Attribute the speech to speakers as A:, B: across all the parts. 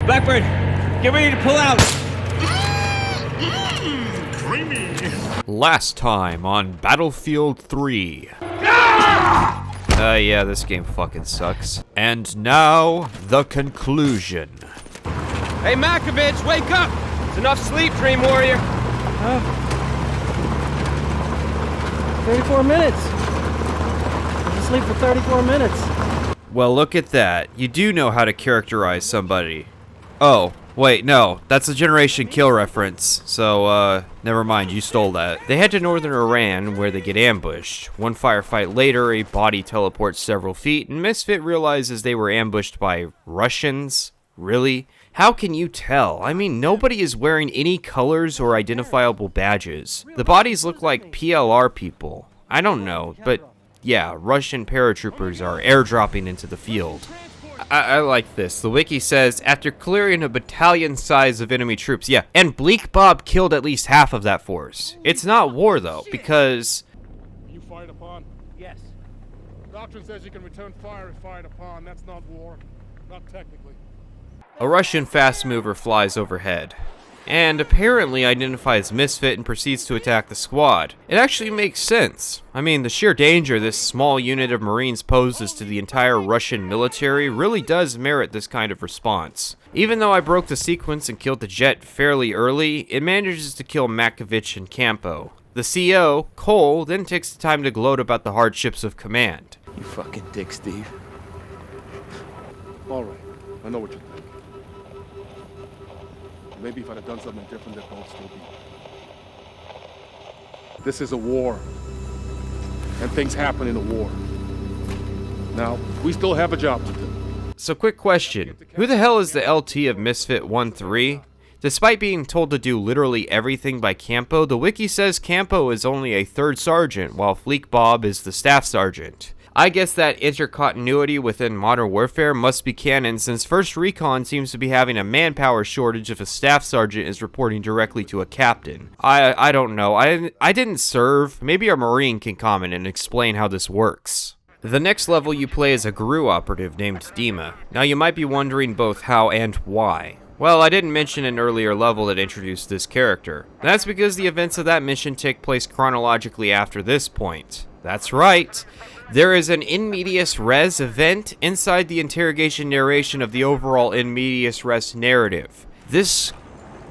A: Blackburn, get ready to pull out.
B: Creamy.
C: Last time on Battlefield 3. Yeah, this game fucking sucks. And now, the conclusion.
A: Hey, Makovich, wake up! It's enough sleep, Dream Warrior.
D: 34 minutes. I was asleep for 34 minutes.
C: Well, look at that. You do know how to characterize somebody. Oh, wait, no. That's a Generation Kill reference. So, never mind, you stole that. They head to northern Iran, where they get ambushed. One firefight later, a body teleports several feet, and Misfit realizes they were ambushed by Russians? Really? How can you tell? I mean, nobody is wearing any colors or identifiable badges. The bodies look like PLR people. I don't know, but yeah, Russian paratroopers are airdropping into the field. I like this. The wiki says, after clearing a battalion size of enemy troops, yeah, and Bleak Bob killed at least half of that force. It's not war, though, because...
B: You fired upon?
D: Yes.
B: Doctrine says you can return fire if fired upon. That's not war. Not technically.
C: A Russian fast mover flies overhead, and apparently identifies Misfit and proceeds to attack the squad. It actually makes sense. I mean, the sheer danger this small unit of Marines poses to the entire Russian military really does merit this kind of response. Even though I broke the sequence and killed the jet fairly early, it manages to kill Makovich and Campo. The CO, Cole, then takes the time to gloat about the hardships of command.
A: You fucking dick, Steve.
B: All right. I know what you think. Maybe if I'd have done something different, they'd both still be. This is a war. And things happen in a war. Now, we still have a job to do.
C: So quick question, who the hell is the LT of Misfit 1-3? Despite being told to do literally everything by Campo, the wiki says Campo is only a third sergeant, while Fleek Bob is the staff sergeant. I guess that intercontinuity within Modern Warfare must be canon, since First Recon seems to be having a manpower shortage if a staff sergeant is reporting directly to a captain. I don't know. I didn't serve. Maybe a Marine can comment and explain how this works. The next level you play is a GRU operative named Dima. Now you might be wondering both how and why. Well, I didn't mention an earlier level that introduced this character. That's because the events of that mission take place chronologically after this point. That's right. There is an in medias res event inside the interrogation narration of the overall in medias res narrative. This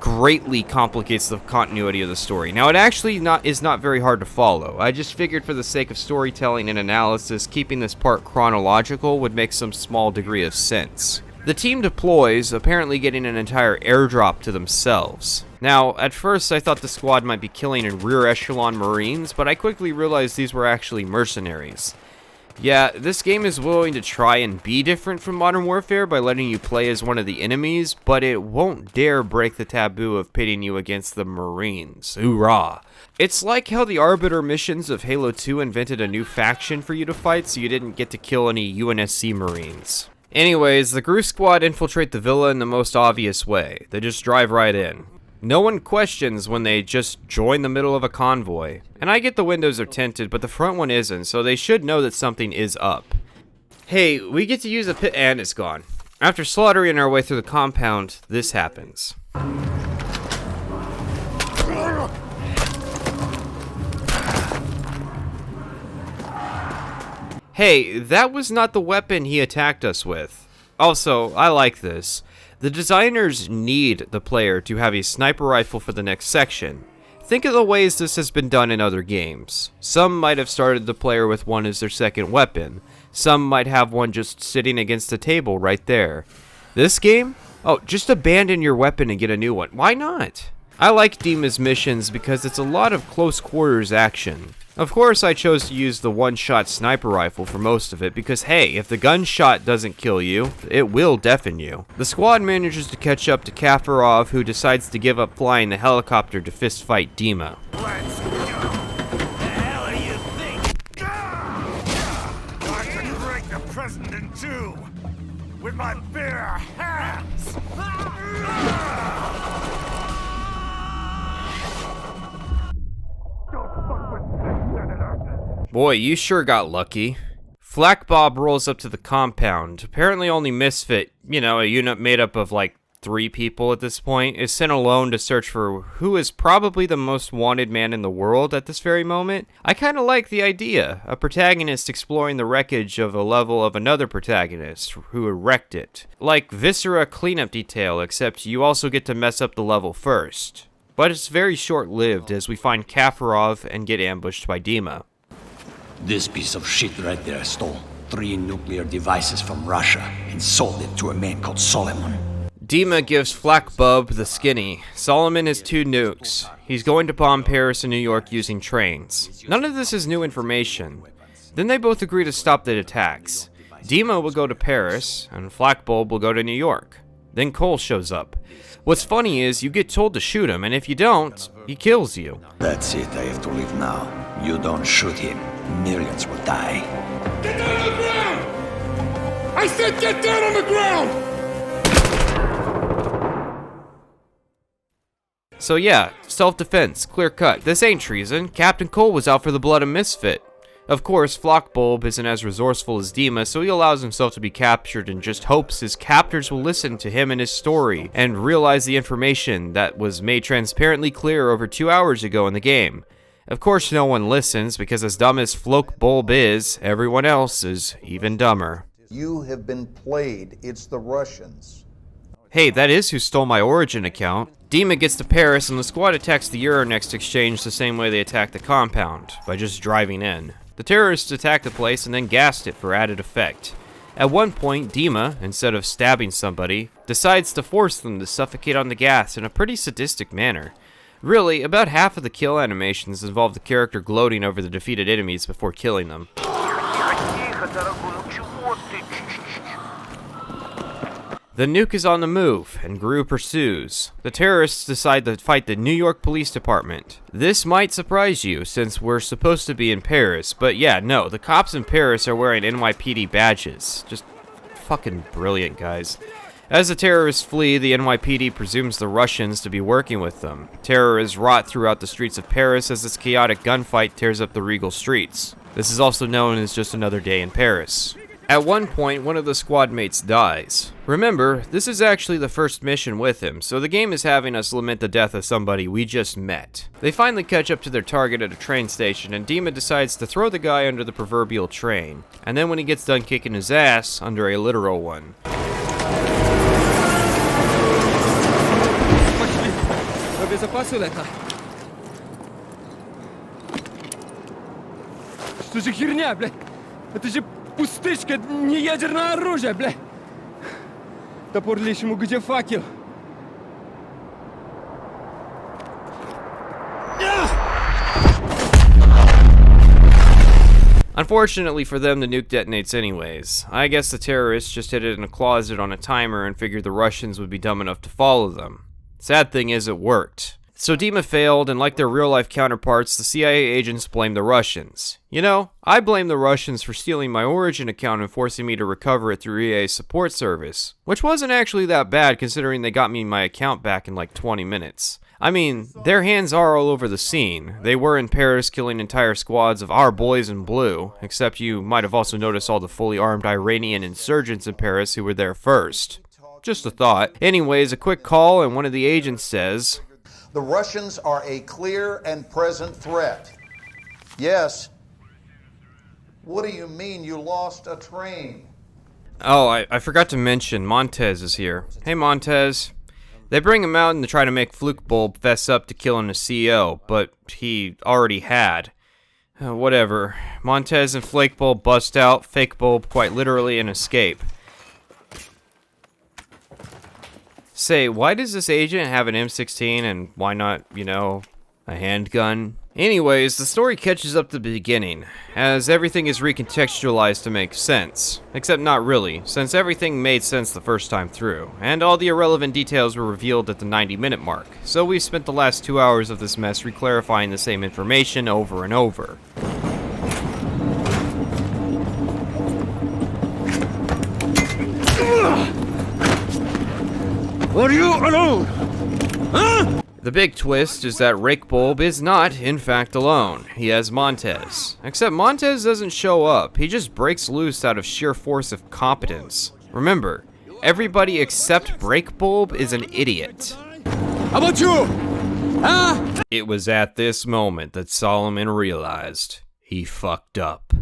C: greatly complicates the continuity of the story. Now, it actually is not very hard to follow. I just figured for the sake of storytelling and analysis, keeping this part chronological would make some small degree of sense. The team deploys, apparently getting an entire airdrop to themselves. Now, at first I thought the squad might be killing in rear echelon Marines, but I quickly realized these were actually mercenaries. Yeah, this game is willing to try and be different from Modern Warfare by letting you play as one of the enemies, but it won't dare break the taboo of pitting you against the Marines. Hoorah! It's like how the Arbiter missions of Halo 2 invented a new faction for you to fight, so you didn't get to kill any UNSC Marines. Anyways, the GRU squad infiltrate the villa in the most obvious way. They just drive right in. No one questions when they just join the middle of a convoy. And I get the windows are tinted, but the front one isn't, so they should know that something is up. Hey, we get to use a pit, and it's gone. After slaughtering our way through the compound, this happens. Hey, that was not the weapon he attacked us with. Also, I like this. The designers need the player to have a sniper rifle for the next section. Think of the ways this has been done in other games. Some might have started the player with one as their second weapon. Some might have one just sitting against a table right there. This game? Oh, just abandon your weapon and get a new one. Why not? I like Dima's missions because it's a lot of close quarters action. Of course, I chose to use the one-shot sniper rifle for most of it because, hey, if the gunshot doesn't kill you, it will deafen you. The squad manages to catch up to Kafarov, who decides to give up flying the helicopter to fistfight Dima.
E: Let's go! The hell do you think? I can break the president in two with my bare hands!
C: Boy, you sure got lucky. Flak Bob rolls up to the compound. Apparently only Misfit, you know, a unit made up of like 3 people at this point, is sent alone to search for who is probably the most wanted man in the world at this very moment. I kind of like the idea, a protagonist exploring the wreckage of a level of another protagonist who wrecked it. Like Viscera cleanup detail, except you also get to mess up the level first. But it's very short-lived as we find Kafarov and get ambushed by Dima.
F: This piece of shit right there stole 3 nuclear devices from Russia and sold it to a man called Solomon.
C: Dima gives Flakbub the skinny. Solomon has 2 nukes. He's going to bomb Paris and New York using trains. None of this is new information. Then they both agree to stop the attacks. Dima will go to Paris, and Flakbulb will go to New York. Then Cole shows up. What's funny is you get told to shoot him, and if you don't, he kills you.
F: That's it, I have to leave now. You don't shoot him, millions will die.
B: Get down on the ground! I said get down on the ground!
C: So yeah, self-defense, clear cut. This ain't treason. Captain Cole was out for the blood of Misfit. Of course, Flockbulb isn't as resourceful as Dima, so he allows himself to be captured and just hopes his captors will listen to him and his story and realize the information that was made transparently clear over 2 hours ago in the game. Of course, no one listens because as dumb as Flockbulb is, everyone else is even dumber.
G: You have been played. It's the Russians.
C: Hey, that is who stole my Origin account. Dima gets to Paris and the squad attacks the Euronext exchange the same way they attacked the compound, by just driving in. The terrorists attacked the place and then gassed it for added effect. At one point, Dima, instead of stabbing somebody, decides to force them to suffocate on the gas in a pretty sadistic manner. Really, about half of the kill animations involve the character gloating over the defeated enemies before killing them. The nuke is on the move, and Gru pursues. The terrorists decide to fight the New York Police Department. This might surprise you, since we're supposed to be in Paris, but yeah, no, the cops in Paris are wearing NYPD badges. Just fucking brilliant, guys. As the terrorists flee, the NYPD presumes the Russians to be working with them. Terror is wrought throughout the streets of Paris as this chaotic gunfight tears up the regal streets. This is also known as just another day in Paris. At one point, one of the squad mates dies. Remember, this is actually the first mission with him, so the game is having us lament the death of somebody we just met. They finally catch up to their target at a train station, and Dima decides to throw the guy under the proverbial train, and then when he gets done kicking his ass, under a literal one.
A: Что за херня, блядь? Это же пустышка, не ядерное оружие, блядь! Топор лишь ему где факел?
C: Unfortunately for them, the nuke detonates anyways. I guess the terrorists just hid it in a closet on a timer and figured the Russians would be dumb enough to follow them. Sad thing is, it worked. So Dima failed, and like their real-life counterparts, the CIA agents blame the Russians. You know, I blame the Russians for stealing my Origin account and forcing me to recover it through EA's support service, which wasn't actually that bad considering they got me my account back in like 20 minutes. I mean, their hands are all over the scene. They were in Paris killing entire squads of our boys in blue, except you might have also noticed all the fully armed Iranian insurgents in Paris who were there first. Just a thought. Anyways, a quick call and one of the agents says,
G: The Russians are a clear and present threat. Yes. What do you mean you lost a train?
C: Oh, I forgot to mention, Montez is here. Hey, Montez. They bring him out and they try to make Flukebulb fess up to killing the CEO, but he already had. Whatever. Montez and Flakebulb bust out, Fakebulb quite literally, and escape. Say, why does this agent have an M16 and why not, you know, a handgun? Anyways, the story catches up to the beginning, as everything is recontextualized to make sense. Except not really, since everything made sense the first time through, and all the irrelevant details were revealed at the 90-minute mark, so we've spent the last 2 hours of this mess reclarifying the same information over and over.
A: Are you alone? Huh?
C: The big twist is that Rakebulb is not, in fact, alone. He has Montez. Except Montez doesn't show up, he just breaks loose out of sheer force of competence. Remember, Everybody except Breakbulb is an idiot.
A: How about you? Huh?
C: It was at this moment that Solomon realized he fucked up.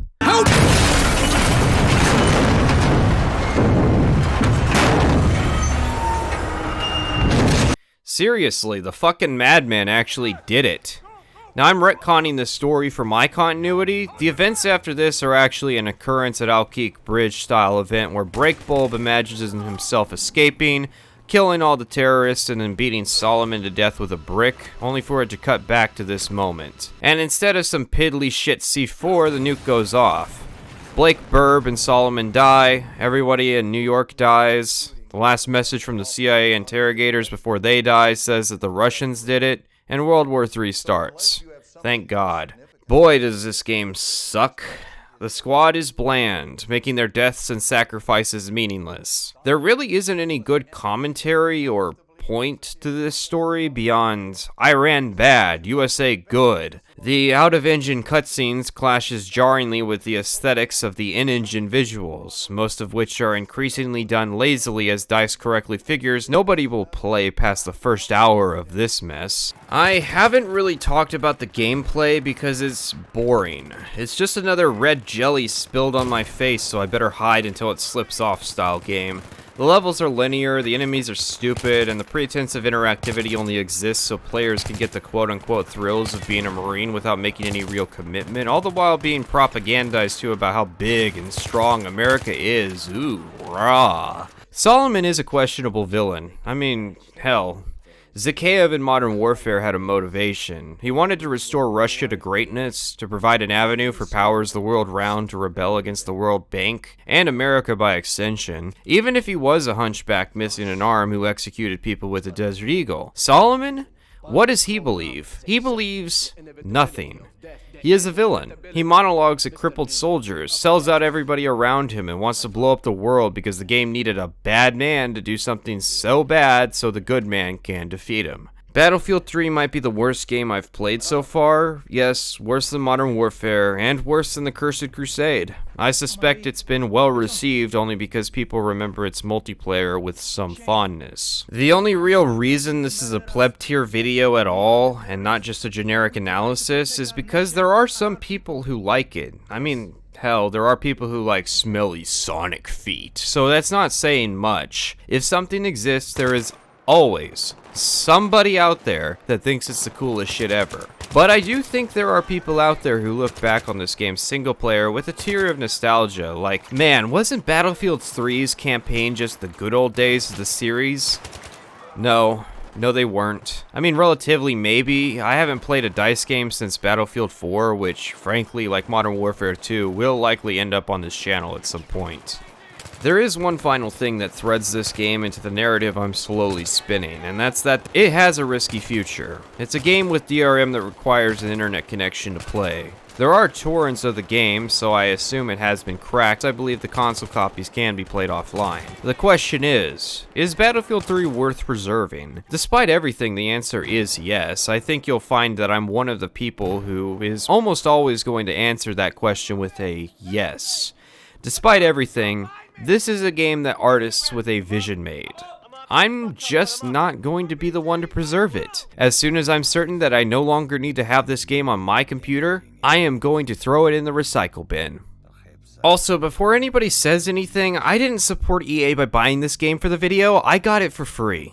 C: Seriously, the fucking madman actually did it. Now I'm retconning this story for my continuity. The events after this are actually an occurrence at Alkeek Bridge style event where Breakbulb imagines himself escaping, killing all the terrorists, and then beating Solomon to death with a brick, only for it to cut back to this moment. And instead of some piddly shit C4, the nuke goes off. Blake Burb and Solomon die, everybody in New York dies. The last message from the CIA interrogators before they die says that the Russians did it, and World War III starts. Thank God. Boy, does this game suck. The squad is bland, making their deaths and sacrifices meaningless. There really isn't any good commentary or point to this story beyond Iran bad, USA good. The out-of-engine cutscenes clashes jarringly with the aesthetics of the in-engine visuals, most of which are increasingly done lazily as DICE correctly figures nobody will play past the first hour of this mess. I haven't really talked about the gameplay because it's boring. It's just another red jelly spilled on my face, so I better hide until it slips off style game. The levels are linear, the enemies are stupid, and the pretense of interactivity only exists so players can get the quote-unquote thrills of being a Marine without making any real commitment, all the while being propagandized to about how big and strong America is. Ooh, rah. Solomon is a questionable villain. I mean, hell. Zakhaev in Modern Warfare had a motivation. He wanted to restore Russia to greatness, to provide an avenue for powers the world round to rebel against the World Bank, and America by extension, even if he was a hunchback missing an arm who executed people with a Desert Eagle. Solomon? What does he believe? He believes nothing. He is a villain. He monologues at crippled soldiers, sells out everybody around him, and wants to blow up the world because the game needed a bad man to do something so bad so the good man can defeat him. Battlefield 3 might be the worst game I've played so far. Yes, worse than Modern Warfare, and worse than the Cursed Crusade. I suspect it's been well received only because people remember its multiplayer with some fondness. The only real reason this is a pleb tier video at all, and not just a generic analysis, is because there are some people who like it. I mean, hell, there are people who like smelly Sonic feet, so that's not saying much. If something exists, there is always somebody out there that thinks it's the coolest shit ever. But I do think there are people out there who look back on this game's single player with a tear of nostalgia, like, man, wasn't Battlefield 3's campaign just the good old days of the series? No, they weren't. I mean, relatively maybe. I haven't played a DICE game since Battlefield 4, which, frankly, like Modern Warfare 2, will likely end up on this channel at some point. There is one final thing that threads this game into the narrative I'm slowly spinning, and that's that it has a risky future. It's a game with DRM that requires an internet connection to play. There are torrents of the game, so I assume it has been cracked. I believe the console copies can be played offline. The question is Battlefield 3 worth preserving? Despite everything, the answer is yes. I think you'll find that I'm one of the people who is almost always going to answer that question with a yes. Despite everything, this is a game that artists with a vision made. I'm just not going to be the one to preserve it. As soon as I'm certain that I no longer need to have this game on my computer, I am going to throw it in the recycle bin. Also, before anybody says anything, I didn't support EA by buying this game for the video, I got it for free.